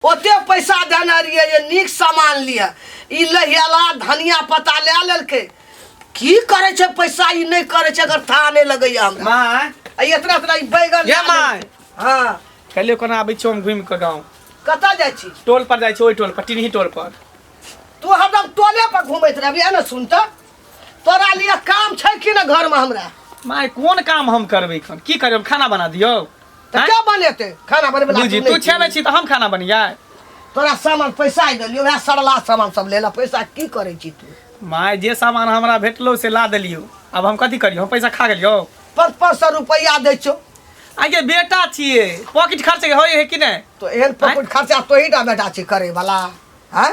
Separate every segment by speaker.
Speaker 1: ओते पैसा देने रहिए जे नीक सामान लिया ई लहियाला धनिया पत्ता ले लेलके की करे छे पैसा ई नहीं करे छे अगर था नहीं लगैया हमरा
Speaker 2: मां
Speaker 1: इतना इतना बैगन
Speaker 2: ये मां
Speaker 1: हां
Speaker 2: कल्ले कोना आबै छो हम घुम के गांव
Speaker 1: कता जाय छी
Speaker 2: टोल पर जाय छी ओई टोल पर टिनही टोल पर
Speaker 1: तू हरदम टोले पर घुमैत रहबी ना सुन त तोरा लिए काम छै कि ना घर में हमरा
Speaker 2: मां कोन काम हम करबै खन की करब खाना बना दियो
Speaker 1: त क्या बनेते खाना बनबे ला
Speaker 2: बुझी तू छेबे छी त हम खाना बनिया
Speaker 1: तोरा सामान पैसा ही देलियो वह सरला सामान सब लेला पैसा की करे छी तू
Speaker 2: माय जे सामान हमरा भेटलो से ला देलियो अब हम कथि करियो हम पैसा खा गेलियो
Speaker 1: 500 रुपया दै छो
Speaker 2: आगे बेटा छिए पॉकेट खर्च होय है कि नै
Speaker 1: तो एहन पॉकेट खर्चा तो ही बेटा छी करे वाला हैं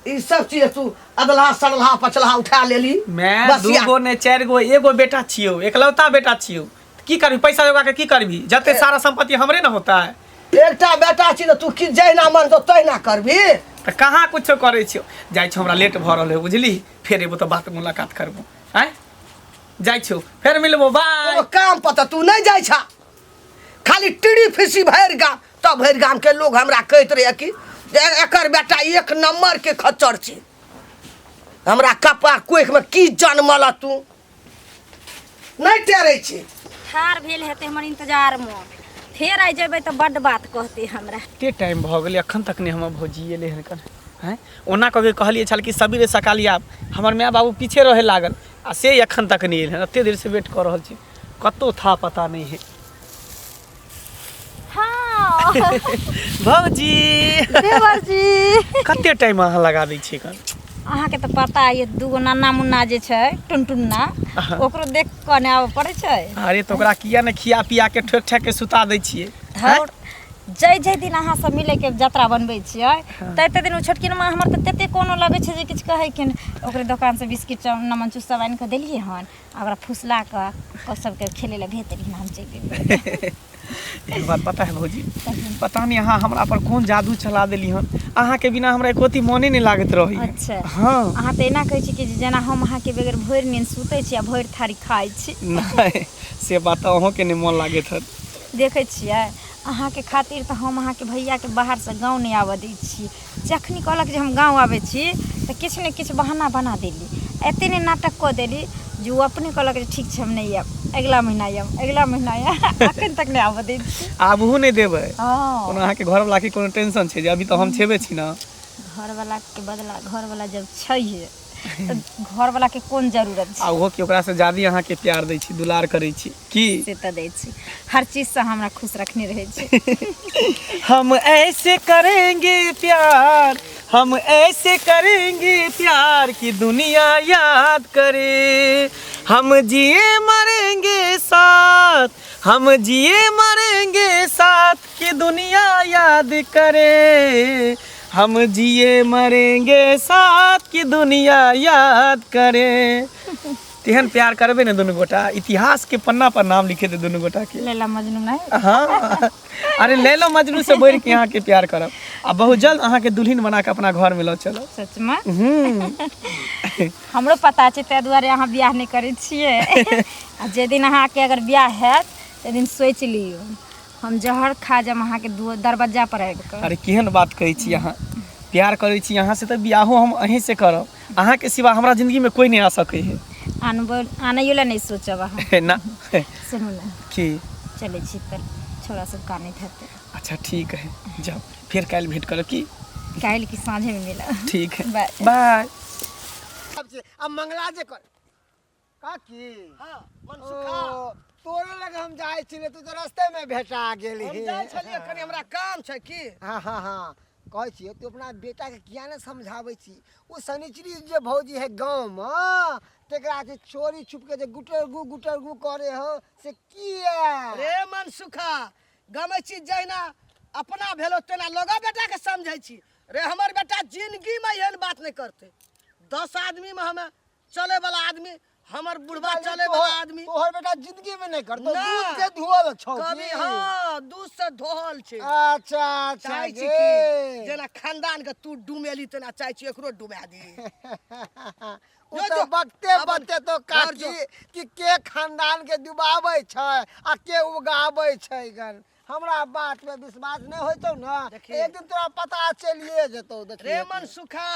Speaker 1: ई सब चीज तू अदला सड़ला पचला उठा लेली
Speaker 2: मैं दूगो ने चार गो एगो बेटा छियो एकलौता बेटा छियो की करबी पैसा जोगा के की करबी जते सारा संपत्ति हमरे न होता है
Speaker 1: एकटा बेटा छी तू की जैना मन तो तैना करबी
Speaker 2: त कहां कुछो करे छियो जाय छ हमरा लेट भ रहल है बुझली फेर एबो त बात मुलाकात करबो हैं जाय छ फेर मिलबो बाय
Speaker 1: तो काम पता तू नहीं जाय छ खाली टिड़ी फिसी भर गा तब भर गाम के लोग हमरा कहत रहे कि एकर बेटा एक नंबर के खच्चर छी हमरा कपा कोख में की जन्मला तू नहीं टेरै छी
Speaker 3: ठार भेल हेते हमर इंतजार में फेर आ जेबे त बड बात कहते हमरा
Speaker 2: के टाइम भ गेलै अखन तक ने हम भौजी एले हन कन हैं ओना कह के कहलिए छल कि सबेरे सकाली आब हमर माय बाबू पीछे रहे लागल आ से अखन तक नहीं एले एते देर से वेट कर रहल छी कतो था पता नहीं है
Speaker 3: हां
Speaker 2: भौजी
Speaker 3: देवर जी
Speaker 2: कते टाइम अहाँ लगा दै छी कन
Speaker 3: अहाँ के त पता है दूगो नन्ना मुन्ना जे छै टुनटुन्ना ओकरो देख के ने आवे पड़े छै
Speaker 2: अरे तो ओकरा किया ने खिया पिया के ठोक ठक के सुता दै छिए
Speaker 3: और जय दिन अहाँ सब मिले के यात्रा बनबै छियै तते दिन उ छोटकी मां हमर त तते कोनो लगे छै जे किछ कहै के ओकरे दुकान से बिस्किट नमन चुस्सा आनि के देलिए हन ओकरा फुसला के ओ सब के खेले ले भेज देली हम चलि
Speaker 2: एक बात पता है भौजी पता नहीं अहाँ हमरा पर कौन जादू चला देली हन अहाँ के बिना हमरा एकोती मोने नहीं लागत रही
Speaker 3: अच्छा
Speaker 2: हां
Speaker 3: अहाँ त एना कहै छी कि जेना हम अहाँ के बगैर भोर नींद सुतै छी आ भोर थारी खाइ छी
Speaker 2: नहीं से बात अहों के नहीं मन लागत हन
Speaker 3: देखै छियै अहाँ के खातिर त हम अहाँ के भैया के बाहर से गांव नहीं आवे दै छी जखनी कहलक जे हम गांव आवे छी त किछ ने किछ बहाना बना देली एते ने नाटक क देली जो अपने कहलक जे ठीक छै हम नहीं आब अगला महीना अखन तक नहीं आवे दै छी
Speaker 2: आबहू नहीं देबै
Speaker 3: हां
Speaker 2: कोनो अहाँ के घर वाला के कोनो टेंशन छै जे अभी तो हम छेबे छी ना
Speaker 3: घर वाला के बदला घर वाला जब छै त घर वाला के कौन जरूरत छै
Speaker 2: आ ओहो के ओकरा से ज्यादा अहाँ के प्यार दै छी दुलार करै छी की
Speaker 3: से त दै छी हर चीज से हमरा खुश रखने रहे छी
Speaker 2: हम ऐसे करेंगे प्यार हम ऐसे करेंगे प्यार की दुनिया याद करे हम जिए मरेंगे साथ हम जिए मरेंगे साथ की दुनिया याद करे हम जिए मरेंगे साथ की दुनिया याद करे तेहन प्यार करबे ने दोनों गोटा इतिहास के पन्ना पर नाम लिखे दे दोनों गोटा के
Speaker 3: लैला मजनू नहीं
Speaker 2: हाँ अरे लैला मजनू से बढ़ के यहाँ के प्यार करब आ बहुत जल्द अहाँ के दुल्हन बना के अपना घर में लो चलो
Speaker 3: सच में हमरो पता छै ते दुआरे अहाँ बियाह नहीं करे छिए आ जे दिन अहाँ के अगर बियाह हैत ते दिन सोच लियो हम जहर खा जम अहाँ के दरवाजा पर आबि के
Speaker 2: अरे केहन बात कहै छी अहाँ प्यार करै छी अहाँ से त बियाहो हम अहीं से करब अहाँ के सिवा हमरा जिंदगी में कोई नहीं आ सकै है
Speaker 3: आने ला नहीं सोचब अहाँ
Speaker 2: ना
Speaker 3: सुनू ना
Speaker 2: की
Speaker 3: चले छी पर छोरा सब काने थते
Speaker 2: अच्छा ठीक है जाओ फिर कल भेंट करो की
Speaker 3: काल की सांझे में मिला
Speaker 2: ठीक है
Speaker 3: बाय
Speaker 2: बाय
Speaker 1: अब मंगला जे कर
Speaker 4: का की
Speaker 1: हां मन सुखा
Speaker 4: तोरे लग हम जाय छी तू तो रास्ते में भेटा गेली
Speaker 1: हम जाय छलिए कनी हमरा काम छै की
Speaker 4: हां हां हां कहै छी तू अपना बेटा के किया ने समझाबै छी ओ शनिचरी जे भौजी है गांव में तेकरा के चोरी छुप के जे गुटरगु करे हो से किया
Speaker 1: रे मन सुखा गमे छी जहिना अपना भेलो तेना लगा बेटा के समझै छी रे हमर बेटा जिंदगी में एहन बात नहीं करते 10 आदमी में हमें चले वाला आदमी हमर बुढ़वा चले वाला आदमी
Speaker 4: तोहर बेटा जिंदगी में नहीं करतो
Speaker 1: ना।
Speaker 4: दूध से धोल छौ
Speaker 1: कभी हां दूध से धोल छे
Speaker 4: अच्छा अच्छा
Speaker 1: चाहे छी कि जेना खानदान के तू डुमेली तेना चाहे छी एकरो डुमा दी
Speaker 4: ओ तो बकते बकते तो काजी कि के खानदान के डुबाबै छै आ के उगाबै छै गन हमरा बात में विश्वास नहीं होतो ना
Speaker 1: देखिए।
Speaker 4: एक दिन तोरा पता चलिए जेतो देखिए
Speaker 1: रे मन सुखा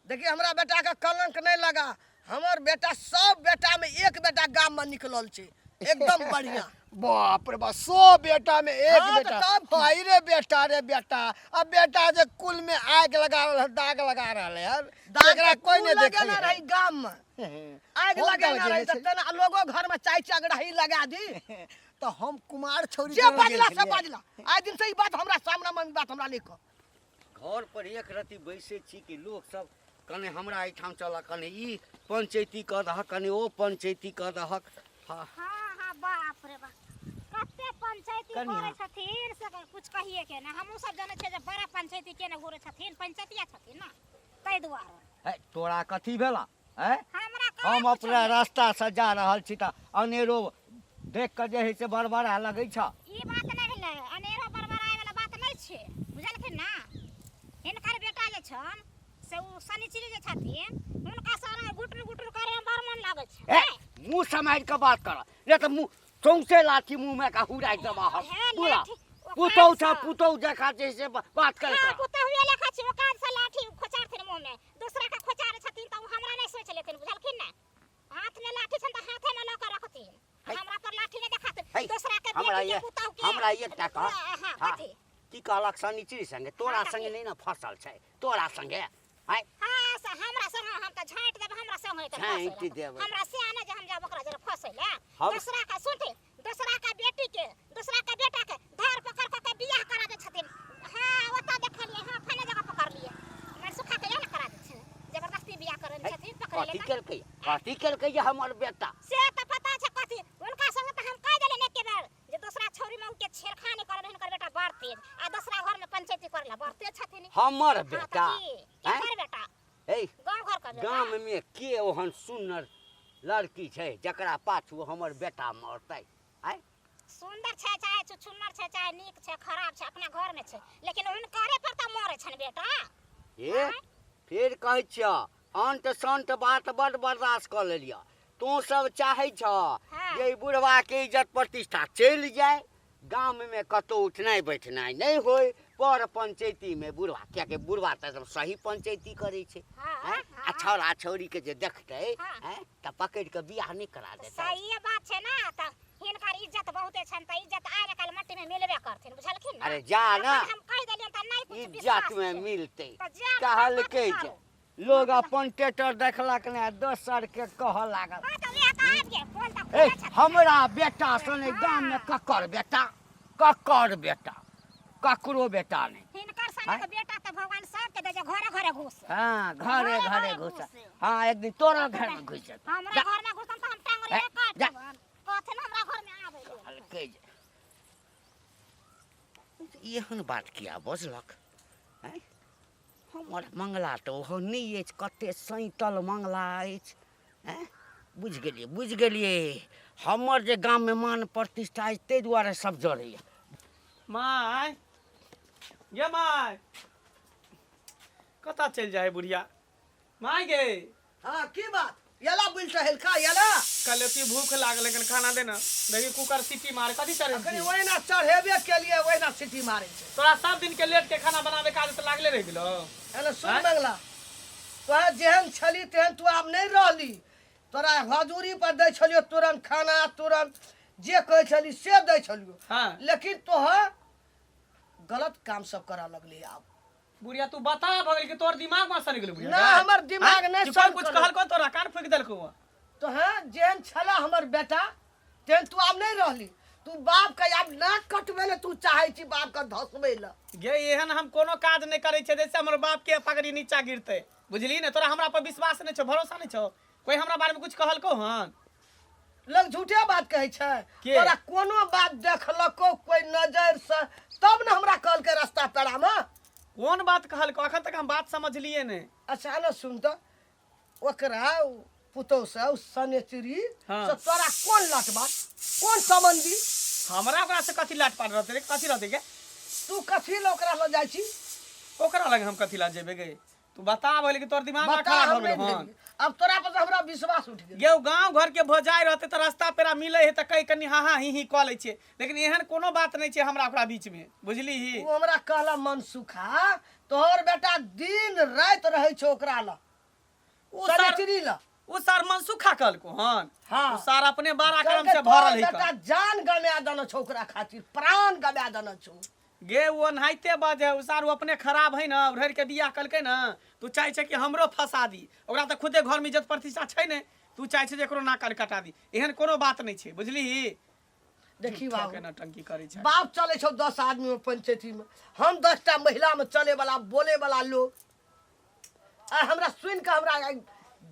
Speaker 1: देखिए हमरा बेटा का कलंक नहीं लगा। हमर बेटा सब बेटा में एक बेटा गांव में निकलल छे एकदम बढ़िया।
Speaker 4: बाप रे बाप 100 बेटा में एक
Speaker 1: हाँ, तो
Speaker 4: बेटा
Speaker 1: तब की?
Speaker 4: हाय रे बेटा अब बेटा जे कुल में आग लगा रहा दाग लगा रहा है यार एकरा कोई नहीं देखे
Speaker 1: ना रही गांव में आग लगे ना रही त तना लोगो घर में चाय चगड़ाही लगा दी।
Speaker 4: तो हम कुमार छौरी
Speaker 1: जे
Speaker 4: के लगे
Speaker 1: बजला
Speaker 4: छलियै।
Speaker 1: सब बजला आज दिन से ई बात हमरा सामने में बात हमरा लिख।
Speaker 5: घर पर एक रति बैसे छी कि लोग सब कने हमरा एठाम चल कने ई पंचायती क दहक कने ओ पंचायती क दहक। हाँ
Speaker 3: हाँ बाप रे बाप कते पंचायती
Speaker 5: कनिया।
Speaker 3: करे छथिन से कुछ कहिए के ना हमहू सब जाने छे जे बड़ा पंचायती के ना घुरे छथिन पंचायतिया छथिन ना तै दुआरे
Speaker 5: है तोरा कथी भेला है?
Speaker 3: हमरा
Speaker 5: हम अपना रास्ता से जा रहल छी त अनेरो देख के जे है से बड़बड़ा लगै छ।
Speaker 3: ई बात नहीं भेलै अनेरो बरबराए वाला बात नहीं छे बुझलखिन ना। हिनकर बेटा जे छन से उ शनिचरी जे छथिन हुनका सारा गुटर गुटर करे में बड़ मन लागे छे।
Speaker 5: ए मुंह समाज के बात कर ने त मुंह चौंसे लाठी मुंह में का हुराई दबा ह पूरा पुतौ छ पुतौ जका जे से बात कर
Speaker 3: हां पुतौ हुए लेखा छे ओकान से लाठी खोचारथिन मुंह में दूसरा का खोचारे छथिन त हमरा नहीं सोच लेथिन बुझलखिन ना। हाथ में लाठी छन त हाथे में लकर रखथिन हमरा पर लाठी नहीं देखाते दूसरा के
Speaker 5: हमरा
Speaker 3: बेटी
Speaker 5: ये
Speaker 3: के पुतौ के
Speaker 5: हमरा ये टका
Speaker 3: हां कथि
Speaker 5: की कहलक शनिचरी संगे तोरा संगे नहीं ना फसल छै तोरा संगे है
Speaker 3: हां से हमरा संग हम त झांट देब हमरा संग होय त
Speaker 5: झाँटि देबै।
Speaker 3: हमरा से आने जे हम जाब ओकरा जरा फसैले
Speaker 5: हम-
Speaker 3: दूसरा का सुनते दूसरा का बेटी के दूसरा का बेटा के धार पकड़ के बियाह करा दे छथिन। हां ओता देखलिए हां फने जगह पकड़ लिए मैं सुखा के ना करा दे छथिन जबरदस्ती बियाह करन छथिन पकड़
Speaker 5: कथी
Speaker 3: ले
Speaker 5: केलकै जे हमर बेटा
Speaker 3: से त पता छ कथि उनका संग त हम कह देले ने के बार जे दूसरा छोरी में के छेड़खानी करन हिनकर बेटा बड़ तेज आ दूसरा घर में पंचायती करला बड़ तेज छथिन।
Speaker 5: हमर
Speaker 3: हाँ,
Speaker 5: बेटा
Speaker 3: त की केकर बेटा
Speaker 5: ए
Speaker 3: गांव घर का बेटा
Speaker 5: गांव में के ओहन सुन्नर लड़की छै जकरा पाछू हमर बेटा मरतै आय
Speaker 3: सुंदर छै चाहे छुछुन्नर छै चाहे नीक छै खराब छै अपना घर में छै लेकिन हुनकरे पर त मरे छन बेटा।
Speaker 5: ए फिर कहै छिय अंत संत बात बड़ बर्दाश्त क लेलिया तू सब चाहे छ
Speaker 3: हाँ।
Speaker 5: जे ई बुढ़वा के इज्जत प्रतिष्ठा चलि जाए गांव में कतौ उठनाइ बैठनाइ नहीं होय पर पंचायती में बुढ़वा क्या के बुढ़वा त एकदम सही पंचायती करे छै
Speaker 3: हाँ,
Speaker 5: हैं?
Speaker 3: हाँ।
Speaker 5: आ छौड़ा छौरी के जे देखतै
Speaker 3: हाँ।
Speaker 5: हैं त पकड़ के बियाह नहीं करा देतै।
Speaker 3: सही बात छै ना त हिनकर इज्जत बहुते छन त इज्जत आज कल मट्टी में मिलबे करथिन बुझलखिन ना।
Speaker 5: अरे जा ना
Speaker 3: हम कह देलियन त नहीं कुछ
Speaker 5: इज्जत में मिलते
Speaker 3: त जा
Speaker 5: कहलकै जे लोग अपन टेटर देखलक ने दोसर के कह लागल
Speaker 3: हां त वे का आब गे फोन त
Speaker 5: ए हमरा बेटा सने गांव में ककर बेटा ककरो बेटा नहीं।
Speaker 3: हिनकर सने के बेटा त भगवान सब के दे जे घरे घरे घुस
Speaker 5: हाँ घरे
Speaker 3: घरे
Speaker 5: घरे
Speaker 3: घुस।
Speaker 5: घुस हाँ एक दिन तोरा घर में घुस जेतै।
Speaker 3: हमरा घर में घुसन त हम टांगरिया काट
Speaker 5: जा।
Speaker 3: देबन कहथिन हमरा घर में आबै ले।
Speaker 5: कहलकै जे एहन बात किया बजलक हैं? हमर मंगला तो ओहो नहीं अछि कते सैतल मंगला अछि हैं? बुझ गेलिए हमर जे गांव में मान प्रतिष्ठा अछि ताहि दुआरे सब जड़ैया।
Speaker 2: माय गे माय कता चल जाए बुढ़िया माय गे
Speaker 1: हां की बात यला बुल टहल का यला
Speaker 2: कल एती भूख लागल लेकिन खाना देना देखी कुकर सीटी मार कथी करे
Speaker 1: अखनी ओइ ना चढ़ेबे के लिए ओइ ना सिटी मारे छै।
Speaker 2: तोरा सब दिन के लेट के खाना बनावे का आदत लागले रह गेलो।
Speaker 1: एने सुन
Speaker 2: हैं?
Speaker 1: मंगला तोरा जेहन छली तेहन तू आब नहीं रहली तोरा हजूरी पर दै छलियो तुरंत खाना तुरंत जे कहै छली से दै छलियो
Speaker 2: हाँ।
Speaker 1: लेकिन तोहर गलत काम सब करा लगली आब।
Speaker 2: बुढ़िया तू बता भगल के तोर दिमाग में सन गेल बुढ़िया
Speaker 1: ना, हमर दिमाग नहीं
Speaker 2: सन
Speaker 1: सन
Speaker 2: कुछ
Speaker 1: करल।
Speaker 2: कहल को तोरा कान फूक देलको
Speaker 1: तो हाँ जेहन छला हमर बेटा तेहन तू आब नहीं रहली तू बाप का आब नाक कटबे ले तू चाहे छी बाप का धसबे ले।
Speaker 2: गे एहन हम कोनो काज नहीं करे छे जैसे हमर बाप के पगड़ी नीचा गिरते बुझली ने तोरा हमरा पर विश्वास नहीं छो भरोसा नहीं छो कोई हमरा बारे में कुछ कहल को हन
Speaker 1: लोग झूठे बात कहै छै
Speaker 2: के?
Speaker 1: तोरा कोनो बात देखलको कोई नजर से तब न हमरा कहल के रास्ता पेड़ा में।
Speaker 2: कौन बात कहल को अखन तक हम बात समझ लिए ने
Speaker 1: अच्छा न सुन तो ओकरा पुतौ से सनेचरी
Speaker 2: हाँ।
Speaker 1: से तोरा कोन लट बात कोन संबंधी
Speaker 2: हमरा ओकरा से कथी लाट पाट रहते रे कथी रहते के
Speaker 1: तू कथी ल ओकरा ल जाइ छी
Speaker 2: ओकरा लग हम कथी ला जेबे गे तू बता बोले कि तोर दिमाग
Speaker 1: बता,
Speaker 2: खराब हो
Speaker 1: हम नहीं
Speaker 2: गेल हन
Speaker 1: देलियै। अब तोरा पर तो हमरा विश्वास उठ गेल।
Speaker 2: गेहूँ गाँव घर के भोजाई रहते तो रास्ता पेरा मिले है तो कहीं कनी हाँ ही कह ले छे, लेकिन एहन कोनो बात नहीं छे हमरा ओकरा बीच में, बुझली ही।
Speaker 1: तू हमरा कहला मनसुखा, तोहर बेटा दिन रात रहे छो ओकरा ला,
Speaker 2: उ
Speaker 1: सनिचरी ला।
Speaker 2: उ सार मनसुखा कल को हन।
Speaker 1: हाँ।
Speaker 2: उ सार अपने बारह कर्म
Speaker 1: कहलकै
Speaker 2: से भरल है
Speaker 1: तोहर बेटा जान गवा देने छो ओकरा खातिर, प्राण गवा देने छो।
Speaker 2: गे वो नहाइते बाजे उ सार अपने खराब है ना, भर के बियाह कलकै ना, तू चाहे छे कि हमरो फंसा दी, ओकरा तो खुदे घर में इज्जत प्रतिष्ठा छै ने, तू चाहे छे जे एकरो नाक कटा दी, एहन कोनो बात नहीं छे, बुझली ही।
Speaker 1: देखी
Speaker 2: झूठा
Speaker 1: बाबू,
Speaker 2: के नौटंकी करै छै।
Speaker 1: बाप चले छो 10 आदमी में पंचायती में, हम 10टा महिला में चले वाला बोले वाला लोग, आ हमरा सुन के हमरा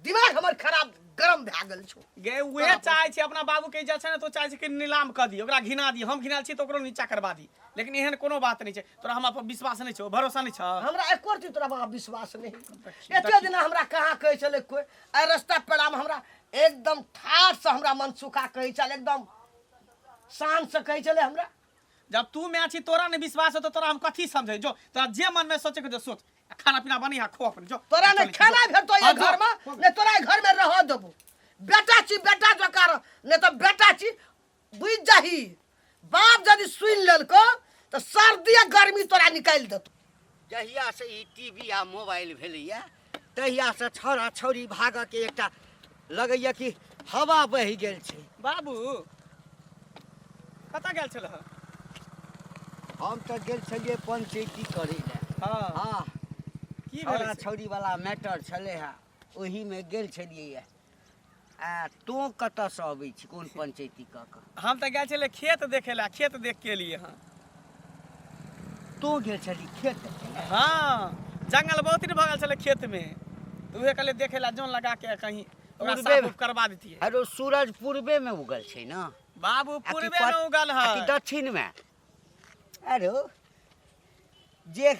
Speaker 1: दिमाग हमर खराब गरम भए गेल छो।
Speaker 2: गे उहे चाहे छे अपना बाबू के इज्जत छै ने, तो चाहे छे कि नीलाम कर दी, ओकरा घिना दी, हम घिनाल छी तो ओकरो नीचा करवा दी, लेकिन एहन कोनो बात नहीं छे। तोरा हमरा पर विश्वास नहीं छो, भरोसा नहीं छो।
Speaker 1: हमरा एको रती तोरा बाबा विश्वास नहीं। एते दिन हमरा कहाँ कहे चले कोई, आ रास्ता पेड़ा में हमरा एकदम ठाठ से हमरा मनसुखा कहे चल, एकदम शान से कहे चले हमरा।
Speaker 2: जब तू में छी तोरा ने विश्वास हो तो तोरा हम कथी समझे, जो तोरा जे मन में सोचे के जो सोच, खाना पीना बनी खो अपन जो।
Speaker 1: तोरा ने खाना भेटो ये घर में, ने तोरा घर में रह देबो। बेटा छी बेटा जकार, ने तो बेटा छी बुझ जाही। बाप यदि सुन लेलको तो सर्दी गर्मी तोरा निकाल देतो।
Speaker 5: जहिया से ई टीवी आ मोबाइल भेलैया तहिया से छोरा छोरी भागऽ के एकटा लगैया कि हवा बहि गेल छै।
Speaker 2: बाबू कतऽ गेल छलह?
Speaker 5: हम तऽ गेल छलियै पंचायती करै लए।
Speaker 2: हाँ
Speaker 5: हाँ,
Speaker 2: की
Speaker 5: छोरा
Speaker 2: भेलै से?
Speaker 5: छोरी वाला मैटर छलै है, ओही में गेल छलियै। आ तू कतऽ से अबै छी, कोन पंचायती कऽ कऽ?
Speaker 2: हम तऽ गेल छलियै खेत देखे ला, खेत देख के एलियै हँ।
Speaker 5: तू गेल छली खेत देखे लए?
Speaker 2: हाँ, जंगल बहुत दिन भगल छलै खेत में, तो उहे कहले देखे ला जोन लगा के कहीं ओकरा
Speaker 5: पूर्वे
Speaker 2: साफ
Speaker 5: में।
Speaker 2: उफ करवा देतियै।
Speaker 5: अरे सूरज पूर्वे में उगल छै ना?
Speaker 2: बाबू पूर्वे में उगल है
Speaker 5: कि दक्षिण में? अरे जे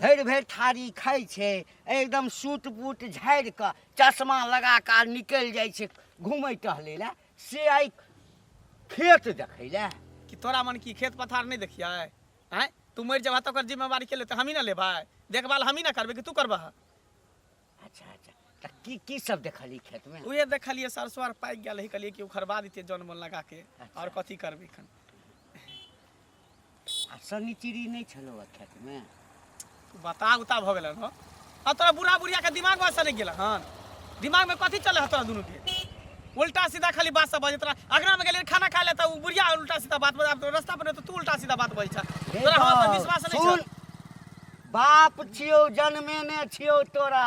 Speaker 5: भरि भरि थारी खाइ छै, एकदम सूट बूट झाड़ि कऽ चश्मा लगा कऽ निकलि जाइ छै घूमै टहलै लए, से आइ खेत देखै लए।
Speaker 2: कि तोरा मन की खेत पथार नहीं देखियै? हैं तू मर जेबह तो ओकर जिम्मेवारी के ले, तो हम ही ना लेबै, देखभाल हम ही ना करबै कि तू करबह?
Speaker 5: अच्छा अच्छा, तऽ की सब देखली खेत में?
Speaker 2: उहे देखलियै सरसों आर पाकि गेल है, कहलियै कि उखड़वा देतियै जौन बोन लगा के, और कथी करबै एखन।
Speaker 5: आ सनिचिड़ी नहीं छलो खेत में?
Speaker 2: तू बता उता भऽ गेल हँ। आ तोरा बुढ़ा बुढ़िया के दिमाग में नहीं गेल हन? दिमाग में कथी चले है तोरा दुनू के? उल्टा सीधा खाली बात सब बजे। तोरा अगना में गेले खाना खाए ले तो बुढ़िया उल्टा सीधा बात बजा, तो रास्ता पर तो तू उल्टा सीधा बात बजे छ। तोरा हमरा पर विश्वास नहीं
Speaker 5: सुन,
Speaker 2: छ।
Speaker 5: बाप छियौ, जन्मेने छियौ तोरा।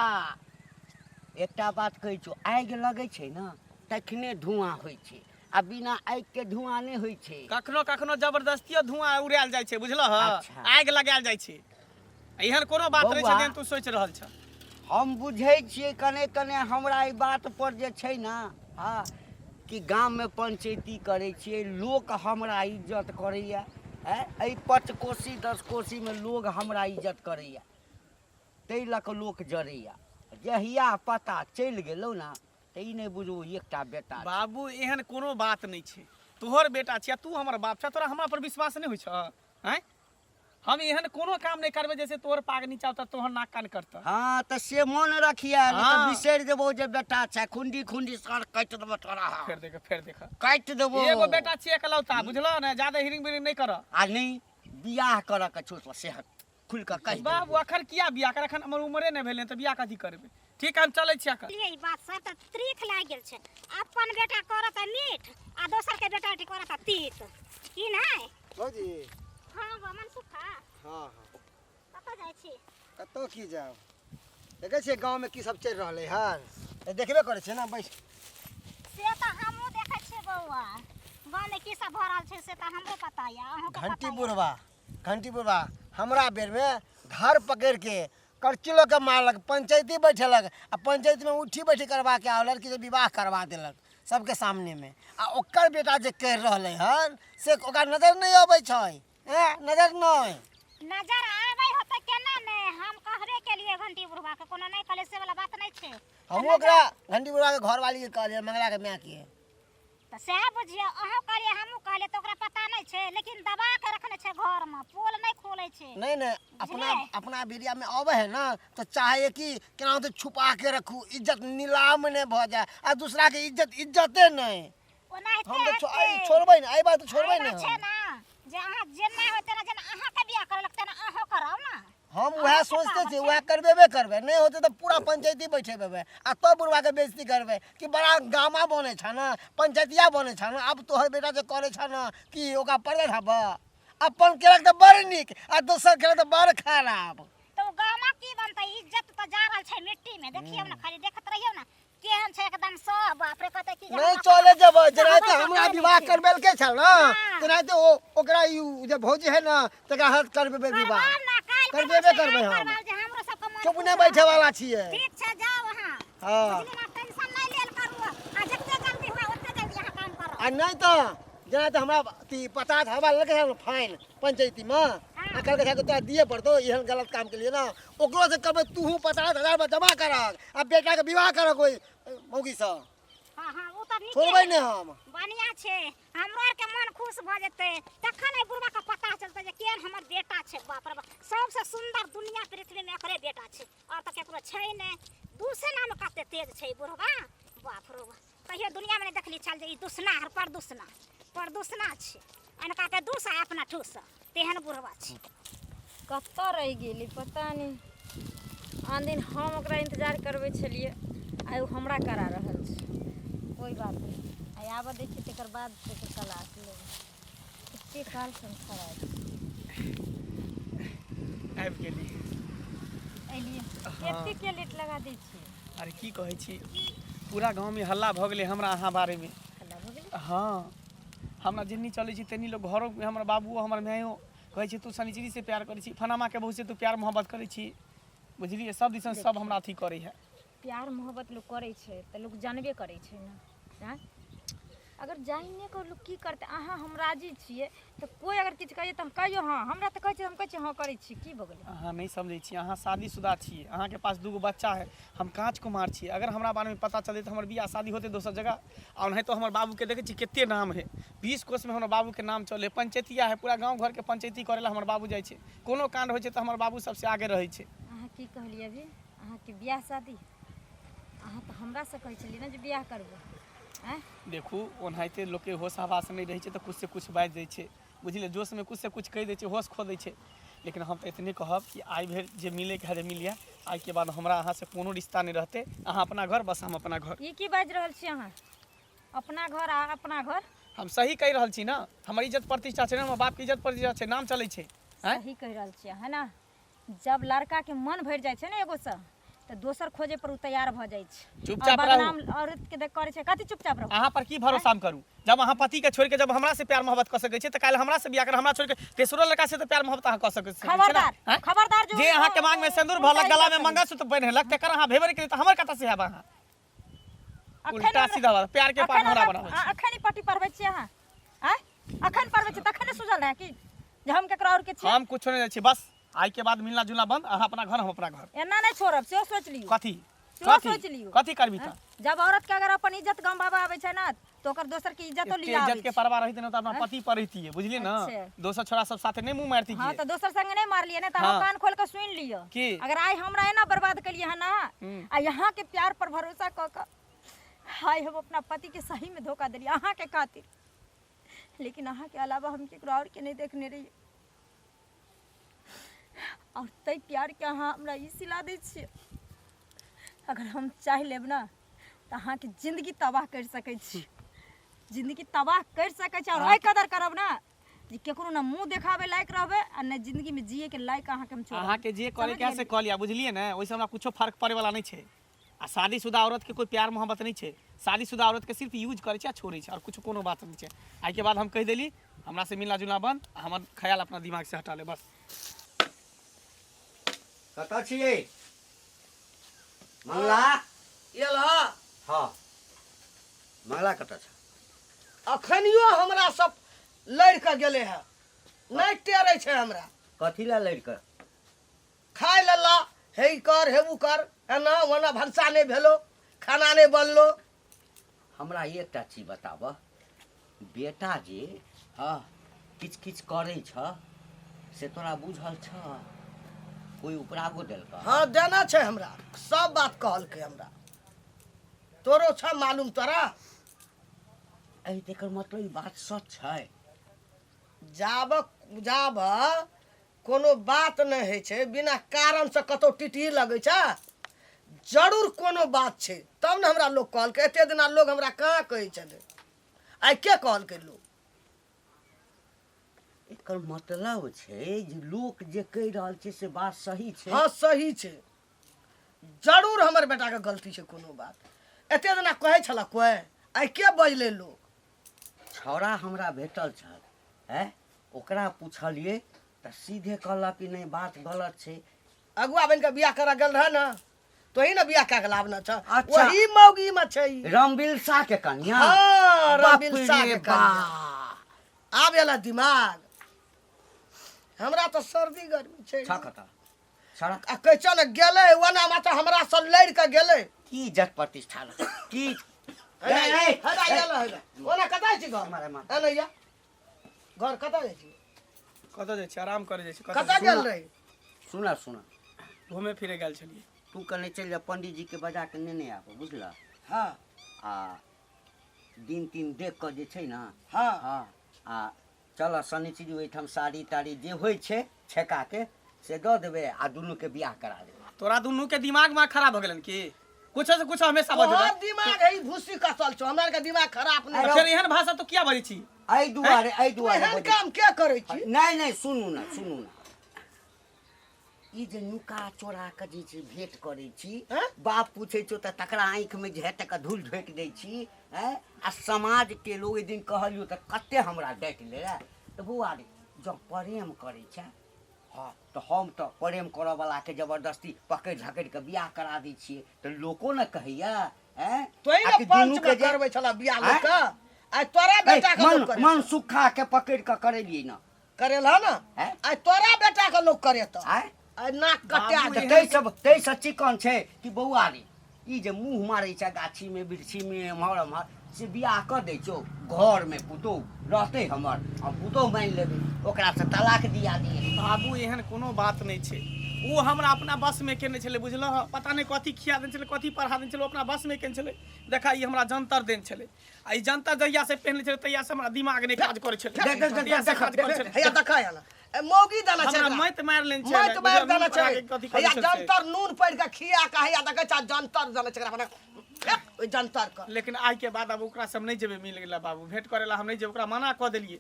Speaker 5: एकटा बात कहै छौ, आगि लगै छै ना तखने धुआं होइ छै, आ बिना आगि के धुआं नहीं होइ छै।
Speaker 2: कखनो कखनो जबरदस्तियो धुआं उड़ायल जाइ छै, बुझलह?
Speaker 5: अच्छा।
Speaker 2: आगि लगायल जाइ छै, एहन कोनो बात नहीं छै
Speaker 5: बौआ,
Speaker 2: जेहन तू सोचि रहल छ।
Speaker 5: हम बुझै छियै कने कने हमरा ई बात पर जे छै ना, हाँ, कि गाम में पंचायती करै छियै, लोक हमरा इज्जत करैया। एहि 5 कोसी 10 कोसी में लोग हमरा इज्जत करैया, ताहि लऽ कऽ लोक जरैया। जहिया पता चलि गेलौ ना, तऽ ई नहि बुझू एकटा बेटा छै।
Speaker 2: बाबू एहन कोनो बात नहीं छै, तोहर बेटा छिया, तू हमर बाप छ, तोरा हमरा पर विश्वास नहीं होइ छ? हैं हम एहन कोनो काम नहीं करबे जैसे तोहर पाग नीचा उतर तोहर नाक कान करता।
Speaker 5: हाँ, तऽ से मोन रखिया, नहि तऽ
Speaker 2: हाँ।
Speaker 5: बिसरि देबौ जे बेटा छै। खुंडी खुंडी सर काटि देबौ तोरा,
Speaker 2: फेर देख
Speaker 5: काटि देबौ।
Speaker 2: एगो बेटा छिए एकलौता, बुझलो ने? ज्यादा हिरिंग बिरिंग नहीं कर।
Speaker 5: आ नहीं बियाह करऽ के छौ तऽ सेहत खुल कऽ कहि दे।
Speaker 2: बाबू अखन किया बियाह कर? अखन हमर उमरे नहीं भेलै तऽ बियाह कथी करबै? ठीक है, हम चलै छी अखन।
Speaker 6: ई बात सब त त्रिख लाग गेल छै। अपन बेटा करत मीठ आ दोसर के बेटा करत तीत, की नहीं?
Speaker 4: भौजी।
Speaker 6: हां मनसुखा,
Speaker 4: हाँ हाँ,
Speaker 6: कतऽ जाइ छी?
Speaker 4: कतौ की जाओ, देखै छियै गाँव में की सब चलि रहलै हन, देखबे करै छियै ना। बैस,
Speaker 6: से त हमहू देखै छियै बौआ, गाँव में की सब भ रहल छै से त हमरो पता या, अहूँ के
Speaker 4: घंटी
Speaker 6: पता
Speaker 4: घंटी बुढ़वा हमरा बेर में घर पकड़ के करचिलो के मारलक, पंचायती बैठेलक, आ पंचायत में उठी बैठी करवा के आ लड़की से विवाह करवा देलक सबके सामने में। आ ओकर बेटा जे कहि रहलै हन से ओकरा नजर नहीं अबै छै। नजर नहीं
Speaker 6: नजर आबै होतै केना ने? हम कहबे केलिए घंटी बुढ़वा के, कोनो नहीं कहले से वाला बात नहीं छै।
Speaker 4: हम ओकरा घंटी बुढ़वा के घर वाली के कहलिए, मंगला के माय के।
Speaker 6: त सएह बुझियो, अहूँ कहलिए हमहूँ कहलिए, तो ओकरा पता नहीं छै लेकिन दबा के रखने छै घर में, पोल नहीं खोले छै।
Speaker 4: नहीं नहीं, अपना एरिया में आवे है ना तो चाहे कि केना तो छुपा के रखू, इज्जत नीलाम नहीं भ जाए आ दूसरा के इज्जते नहीं।
Speaker 6: ओनाहिते
Speaker 4: हम तो छोड़बै ना, आई बात छोड़बै ना
Speaker 6: छै ना जे अहाँ जेना होते ना जेना अहाँ के बियाह करे लगते ना अहाँ कराओ ना।
Speaker 4: हम वह सोचते थे, वह करबेबे करबे, नहीं होते तो पूरा पंचायती बैठेबे आ तो बुढ़वा के बेइज्जती करबे कि बड़ा गामा बने छ ना, पंचायतिया बने छ ना। अब तोहर बेटा जे करे छ ना कि ओका पड़े हब अपन केलक तो बड़ निक आ दोसर केलक तो बड़ खराब।
Speaker 6: तो गामा की बनतै, इज्जत तो जा रहल छै मिट्टी में। देखियो ना, खाली देखत रहियो ना केहन छै एकदम सब। बाप रे कहते कि
Speaker 4: नहीं चले जब जनाते हमरा विवाह करबेल के छ ना, जनाते ओकरा जे भौजी है ना तकरा हाथ करबेबे विवाह करबेबे करबे। हम
Speaker 6: हमरो सब के
Speaker 4: चुप नहीं बैठे वाला छिए।
Speaker 6: ठीक छै, जाओ वहां।
Speaker 4: हां
Speaker 6: बुझली ना, टेंशन नहीं लेल करू आ जते जल्दी हुआ ओते जल्दी अहाँ काम करो।
Speaker 4: आ नहीं तो जनाते हमरा 50 हवा लगे है फाइन पंचायती में आ कल के तोरा दिए पड़तो एहन गलत काम के लिए ना। ओकरो से कहबे तू 50,000 में जमा करक आ बेटा के विवाह करक कोई मौगी से।
Speaker 6: हां हां, वो त नीक
Speaker 4: छोड़बै ने हम।
Speaker 6: बढ़िया छै, हमरो आर के मन खुश भ जेतै। तखन ए बुढ़वा के पता चलतै जे केहन हमर बेटा छै। बाप रे बाप, सबसे सुंदर दुनिया पृथ्वी में एकरे बेटा छै और त केकरो छै नै। दूसना में कते तेज छै बुढ़वा, बाप रे बाप। कहियो दुनिया में नहीं देखली छल जे ई दुसना हर परदूसना छै। अनका के दूस आ अपना ठूस तेहन बुढ़वा छै।
Speaker 3: कतऽ रहि गेली पता नहीं। आन दिन हम ओकरा इंतजार करबै छलिए, आइ ओ हमरा करा रहल छै। कोई बात नहीं, आइ आबऽ देखी तकर बाद तेकर तलाश लेबै। एते काल से हम खड़ा
Speaker 2: आबि गेली।
Speaker 3: एलिए एते के लेट लगा दै छी।
Speaker 2: अरे की कहै छी, पूरा गांव में हल्ला भ गेलै हमरा अहाँ बारे में।
Speaker 3: हल्ला भ गेलै?
Speaker 2: हाँ, हमरा जिन्नी चलै छी तेनी लोग घरों में हमर बाबुओ हमर मायो कहै छी तू शनिचरी से प्यार करै छी, फनामा के बहू से तू प्यार मोहब्बत करै छी। बुझलिए, सब दिसन सब हमरा अथी करै है।
Speaker 3: प्यार मोहब्बत लोग करे छै त लोग जानबे करे छै ना। हैं? अगर जानिए कर लोग की करते। अहाँ हम राजी छिए तो कोई अगर किछु कहिए तो हम कहियो हाँ, हमरा तो कहै छै हम कहै छी हाँ करै छी। की भ गेलै?
Speaker 2: अहाँ नहीं समझै छी, अहाँ शादीशुदा छिए, अहाँ के पास 2 गो बच्चा है, हम कांच कुमार छिए। अगर हमरा बारे में पता चले तो हमर बियाह शादी होते दोसर जगह। और नहीं तो हमर बाबू के देखे छी केते नाम है, 20 कोस में हमर बाबू के नाम चले। पंचायतिया है, पूरा गांव घर के पंचायती करेला हमर बाबू जाय छै। कोनो कांड होइ छै तो हमर बाबू सबसे आगे रहै छै।
Speaker 3: अहाँ की कहलिए अभी? अहाँ के बियाह शादी? अहाँ तो हमरा से कहै छलिए ना जे बियाह करबै। हैं?
Speaker 2: देखू, ओनाहिते लोग के होश हवास नहीं रहे छै तो कुछ से कुछ बाज दै छै। बुझलिए, जोश में कुछ से कुछ कह दै छै, होश खो दै छै। लेकिन हम तो इतने कहब कि आई भर जे मिले के है मिलिया, आई के बाद हमरा अहाँ से कोनो रिश्ता नहीं रहते। अहाँ अपना घर, बस हम अपना घर।
Speaker 3: ई की बाज रहल छी अहाँ? अपना घर आ अपना घर?
Speaker 2: हम सही कह रहल छी ना, हमर इज्जत प्रतिष्ठा छै ना, हमर बाप के इज्जत प्रतिष्ठा छै, नाम चलै छै।
Speaker 3: सही कह रहल छी है ना। जब लड़का के मन भर जाय छै ना एगो से तो दोसर खोजे पर उ तैयार भ जाय छै।
Speaker 2: चुपचाप रहू।
Speaker 3: बदनाम औरत के देख करे छै, कथि चुपचाप रहू?
Speaker 2: अहाँ पर की भरोसा हम करू? जब अहाँ पति के छोड़ के जब हमरा से प्यार मोहब्बत कर सकै छै तो काल हमरा से बियाह कर, हमरा छोड़ के तेसरो लड़का से तो प्यार मोहब्बत अहाँ कर सकै छी।
Speaker 3: खबरदार, खबरदार जो
Speaker 2: जे अहाँ के मांग में सिंदूर भरलक, गला में मंगलसूत्र पहिनलक, तकर अहाँ भेबर के तो हमर कतऽ से हैब? अहाँ उल्टा सीधा बात, प्यार के पाठ हमरा बनाबै छी।
Speaker 3: अखन ही पट्टी पढ़बै छी अहाँ? हैं? अखन पढ़बै छी तखन सुझल है कि जे हम केकरा और के छी?
Speaker 2: हम कुछो नहीं छी, बस आई के बाद मिलना जुलना बंद। अहाँ अपना घर, हम अपना घर।
Speaker 3: एना नहीं छोड़ब, से सोच लियो।
Speaker 2: कथी
Speaker 3: सोच लियो।
Speaker 2: कथी करबी त?
Speaker 3: जब औरत के अगर अपन इज्जत गंवाबे आबै छै ना तो ओकर दोसर की इज्जतो लिया आबै
Speaker 2: इज्जत के
Speaker 3: छै।
Speaker 2: परवाह रहिते न त अपना पति पर रहिती है, बुझलिए ना।
Speaker 3: अच्छा।
Speaker 2: दोसर छोरा सब साथे नहीं मुंह मारती
Speaker 3: हाँ
Speaker 2: की।
Speaker 3: तो दोसर संग नहीं मार लिए ना तो
Speaker 2: हाँ।
Speaker 3: कान खोल के सुन लियो
Speaker 2: की?
Speaker 3: अगर आई हमरा एना बर्बाद कलिए है ना आ यहाँ के प्यार पर भरोसा क के हाय हम अपना पति के सही में धोखा दिलिए अहाँ के खातिर। लेकिन अहाँ के अलावा हम केकरो और के नहीं देखने रही और तै प्यार के अहाँ हमरा ई सिला दै छियै। अगर हम चाह लेब ना तो अहाँ के जिंदगी तबाह कर सकै छी, जिंदगी तबाह कर सकै छी। और एहि कदर करब ना जे केकरो ना मुंह देखावे लायक रहबे आ ना जिंदगी में जिए के लायक अहाँ के हम छोड़ब।
Speaker 2: अहाँ के जे करे के से कह लिया, बुझलिए ना। ओइसे हमरा कुछो फर्क पड़े वाला नहीं छै। आ शादीशुदा औरत के कोई प्यार मोहब्बत नहीं छै। शादीशुदा औरत के सिर्फ यूज करे छै आ छोड़े छै और कुछ कोनो बात नहीं छै। आई के बाद हम कह देली हमरा से मिलना जुलना बंद, हमर ख्याल अपना दिमाग से हटा ले बस।
Speaker 5: कतऽ छियै मंगला?
Speaker 1: एला
Speaker 5: हाँ, मंगला कतऽ छ?
Speaker 1: अखनियो हमरा सब लड़ के गेले है, नहीं टेरे छै हमरा।
Speaker 5: कथी ला लड़ि कऽ?
Speaker 1: खाय लेला, हे कर हेबू कर, एना ओना भनसा नहीं भेलो, खाना नहीं बनलो।
Speaker 5: हमरा एकटा चीज बताबऽ, बेटा जे हाँ किछ किछ करे छ से तोरा बुझल छ? कोई उपरागो देलक?
Speaker 1: हाँ देना छै हमरा, सब बात कहलकै हमरा। तोरो छ मालूम तोरा?
Speaker 5: एहि तेकर मतलब ई बात सच छै?
Speaker 1: जाब कोनो बात नहीं है छै, बिना कारण से कतौ टिटी लगे छै, जरूर कोनो बात छै, तब न हमरा लोग कहलकै। एते दिना लोग हमरा कहाँ कहै छलै, आइ के कहलकै लोग?
Speaker 5: एकर मतलब छै जे लोक जे कहि रहल छै से बात सही छै।
Speaker 1: हाँ सही छै, जरूर हमर बेटा के गलती छै कोनो बात। एते दिना कहै छला कोई, आइ के बजले लोग?
Speaker 5: छौड़ा हमरा भेटल छल, है ओकरा पूछलिए तऽ सीधे कहलक कि नहीं बात गलत छै।
Speaker 1: अगुआ बन के बियाह करा गेल रहे ना, तो ही ना बियाह कऽ के लावना छ।
Speaker 5: अच्छा।
Speaker 1: वही मौगी में छै ई।
Speaker 5: रामबिलसा के कन्या?
Speaker 1: हाँ
Speaker 5: बाप
Speaker 1: रबिलसा
Speaker 5: रे
Speaker 1: के कन्या। आब एला दिमाग, हमरा तो सर्दी गर्मी छै।
Speaker 5: छकता छड़ा
Speaker 1: आ कैचा न गेले ओना मा तो हमरा से लड़ के गेले।
Speaker 5: की इज्जत प्रतिष्ठा लग की
Speaker 1: हदा गेले ओना कतै छी घर?
Speaker 5: मारे मार।
Speaker 1: एनैया घर कतै जाइ छी?
Speaker 2: कतऽ जाइ छी? आराम करे जाइ छी।
Speaker 1: कतै गेल रही?
Speaker 5: सुना सुना,
Speaker 2: घूमे फिरे गेल छलिए।
Speaker 5: तू कने चल जा, पंडित जी के बजा के नेने आबो, बुझला?
Speaker 1: हाँ
Speaker 5: आ दिन तीन देख के जे छै ना,
Speaker 1: हाँ
Speaker 5: हाँ आ चल शनिचरी ओहिठाम साड़ी ताड़ी जे होइ छै छेका के से दऽ देबै आ दुनू के बियाह करा देबै।
Speaker 2: तोरा दुनू के दिमाग में खराब हो गेलन की? कुछ से कुछ हमेशा
Speaker 1: तोहर
Speaker 2: बजबै।
Speaker 1: दिमाग है भूसी कसल छौ, हमरा के दिमाग खराब नहीं।
Speaker 2: फिर एहन भाषा तो क्या बजै छी?
Speaker 5: एहि दुआरे
Speaker 1: एहन काम के करै छी?
Speaker 5: नहीं नहीं, सुनू ना सुनू ना, ई जे नुका चोरा के जे छै भेंट करै छी,
Speaker 1: हैं?
Speaker 5: बाप पूछे छो त तकरा आंख में झेट के धूल ढोक दै छी, हैं? आ समाज के लोग एक दिन कहलियो त कते हमरा डांट ले रे। त बौआ रे जब प्रेम करै छै, हाँ तो हम तो प्रेम करऽ वाला के जबरदस्ती पकड़ झकड़ के बियाह करा दै छियै त लोको न कहैया, हैं?
Speaker 1: तोही
Speaker 5: आ
Speaker 1: ना
Speaker 5: कि
Speaker 1: पंच
Speaker 5: दुनू
Speaker 1: में
Speaker 5: जे-
Speaker 1: करबै छला बियाह
Speaker 5: हैं?
Speaker 1: लोग का। आइ तोरा बेटा के लोग करे
Speaker 5: मन सुखा के पकड़ के करेलिए ना,
Speaker 1: करेला ना।
Speaker 5: हैं?
Speaker 1: आइ तोरा बेटा के लोग करे त
Speaker 5: हैं?
Speaker 1: आइ नाक कटा
Speaker 2: बाबू,
Speaker 1: दे।
Speaker 5: तै सब चिकन छै कि बौआ रे ई जे मुँह मारै छै गाछी में बिरछी में एम्हर एम्हर से बियाह कर दै छौ, घर में पुतोह रहतै हमर, हम पुतोह मानि लेबै, ओकरा से तलाक दिया दिए।
Speaker 2: बाबू एहन कोनो बात नहीं छे। वो हमरा अपना बस में केने छले, बुझलह? पता नहीं कथी खिया देन छले, कथी पढ़ा देन छले, अपना बस में केने छले। देखा ई हमरा जंतर देन छले, आ ई जंतर जहिया से पहनले छले तहिया से हमरा दिमाग नहीं काज करे छले। तहिया से काज करे छले।
Speaker 1: हैया देखा या ना ए मौगी दाना छै
Speaker 2: हमरा मैत मार लेन छले।
Speaker 1: मैत मार दाना छै।
Speaker 2: कथी
Speaker 1: हैया
Speaker 2: करे छले?
Speaker 1: जंतर नून पड़ के खिया के हैया देखै छ जंतर दाना छै अपना ओइ जंतर के।
Speaker 2: लेकिन आज के बाद अब ओकरा सब नहीं जेबे मिल गेला बाबू, भेंट करेला हम नहीं जेब, ओकरा मना क देलिए,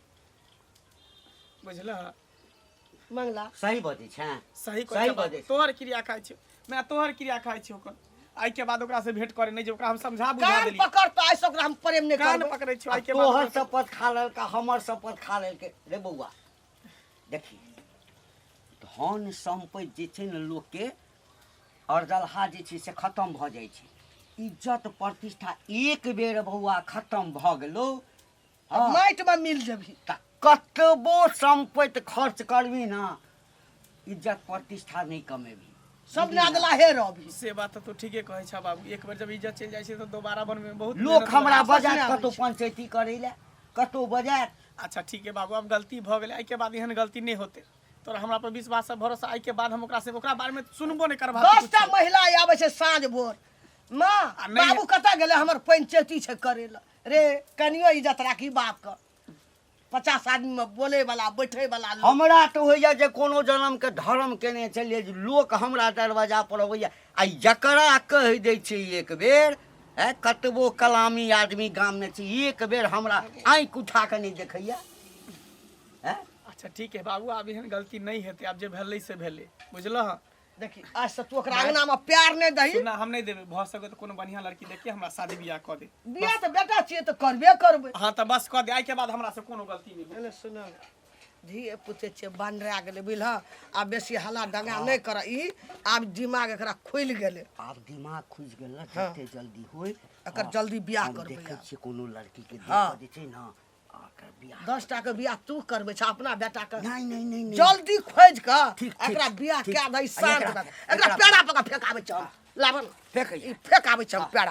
Speaker 2: बुझलह?
Speaker 1: मंगला
Speaker 5: सही बजै छै,
Speaker 2: सही
Speaker 5: सही
Speaker 2: कह
Speaker 5: बजै छै।
Speaker 2: तोहर क्रिया खाइ छियो, मैं तोहर क्रिया खाइ छियो। ओकर आई के बाद ओकरा से भेंट करे नहीं जे, ओकरा हम समझा बुझा
Speaker 1: कान
Speaker 2: देलिए।
Speaker 1: पकड़ त आइ से ओकरा हम प्रेम नहीं
Speaker 2: कान
Speaker 1: करबै।
Speaker 2: पकड़े छियो आई के बाद
Speaker 5: तोहर
Speaker 2: ओकरा से-
Speaker 5: शपथ खा लेलका, हमर शपथ खा लेलकै रे बौआ। देखी धन संपत्ति जे छै ने लोक के अर्जलहा जे छै से खत्म भ जाइ छै, इज्जत प्रतिष्ठा एक बेर बौआ खत्म भ गेलो, हाँ,
Speaker 1: माटि में मिल जेबही।
Speaker 5: त कतबो संपत्ति खर्च करबी ना, इज्जत प्रतिष्ठा नहीं कमेबी।
Speaker 1: सब नादला हे रहबी।
Speaker 2: से बात तो ठीके कहै छ बाबू, एक बार जब इज्जत चल जाइ छै तो दोबारा बनबे में बहुत
Speaker 5: लोक
Speaker 2: मेहनत
Speaker 5: हमरा
Speaker 2: लगै छै।
Speaker 5: बजात
Speaker 1: आबै
Speaker 5: कतौ
Speaker 1: छै।
Speaker 5: पंचायती करै ले, कतौ बजात।
Speaker 2: अच्छा ठीक है बाबू, अब गलती भ गेलै, आई के बाद एहन गलती नहीं होते। तोरा हमरा पर विश्वास से भरोसा, आई के बाद हम ओकरा से ओकरा बारे में सुनबो नहीं करबा।
Speaker 1: 10टा महिला आबै छै साँझ भोर, माँ
Speaker 2: आ नहीं-
Speaker 1: बाबू कतऽ गेलै हमर पंचायती छै करे ला। रे कनियो इज्जत राखी बाप के। 50 आदमी में बोले वाला बैठे वाला लोग।
Speaker 5: हमरा तो होइया जे कोनो जन्म के धर्म केने चलिए जे लोक हमरा दरवाजा पर अबैया, आ जकरा कहि दै छै एक बेर, है कतबो कलामी आदमी गाम में छै, एक बेर हमरा आँखि उठा के नहीं देखैया, है?
Speaker 2: अच्छा ठीक है बाबू, अब एहन गलती नहीं हेतै, अब जे भेलै से भेलै, बुझलह?
Speaker 1: देखी आज से तू ओकरा अंगना में प्यार नहीं दही।
Speaker 2: सुना हम नहीं देबे, भ सके तो कोनो बढ़िया लड़की देख के हमरा शादी बियाह क दे।
Speaker 1: बियाह तो बेटा छियै तो करबे करबै।
Speaker 2: हाँ तो बस क दे, आई के बाद हमरा से कोनो गलती नहीं।
Speaker 1: एने सुन धिये पुते छियै बनरा गेलै बुझलह, आब बेसी हल्ला दंगा नहीं कर। ई आब दिमाग एकरा खुलि गेलै,
Speaker 5: आब दिमाग खुज गेल ना, जते जल्दी होय
Speaker 1: एकर
Speaker 5: हाँ,
Speaker 1: जल्दी बियाह
Speaker 5: हम
Speaker 1: करबै
Speaker 5: देखै
Speaker 1: आब।
Speaker 5: छियै कोनो लड़की के देख
Speaker 1: हाँ।
Speaker 5: के जे छै ना, आकर बियाह
Speaker 1: 10टा के बियाह तू करबै छ अपना बेटा के।
Speaker 5: नहीं नहीं नहीं नहीं।
Speaker 1: जल्दी खोज के
Speaker 5: ठीक,
Speaker 1: एकरा
Speaker 5: ठीक,
Speaker 1: बियाह
Speaker 5: ठीक।
Speaker 1: कए दही
Speaker 5: आ
Speaker 1: शांत
Speaker 5: एकरा-
Speaker 1: भए। एकरा
Speaker 5: एकरा-
Speaker 1: पेड़ा पका फेकाबै छ लाबन
Speaker 5: फेकै
Speaker 1: ई फेकाबै छ पेड़ा।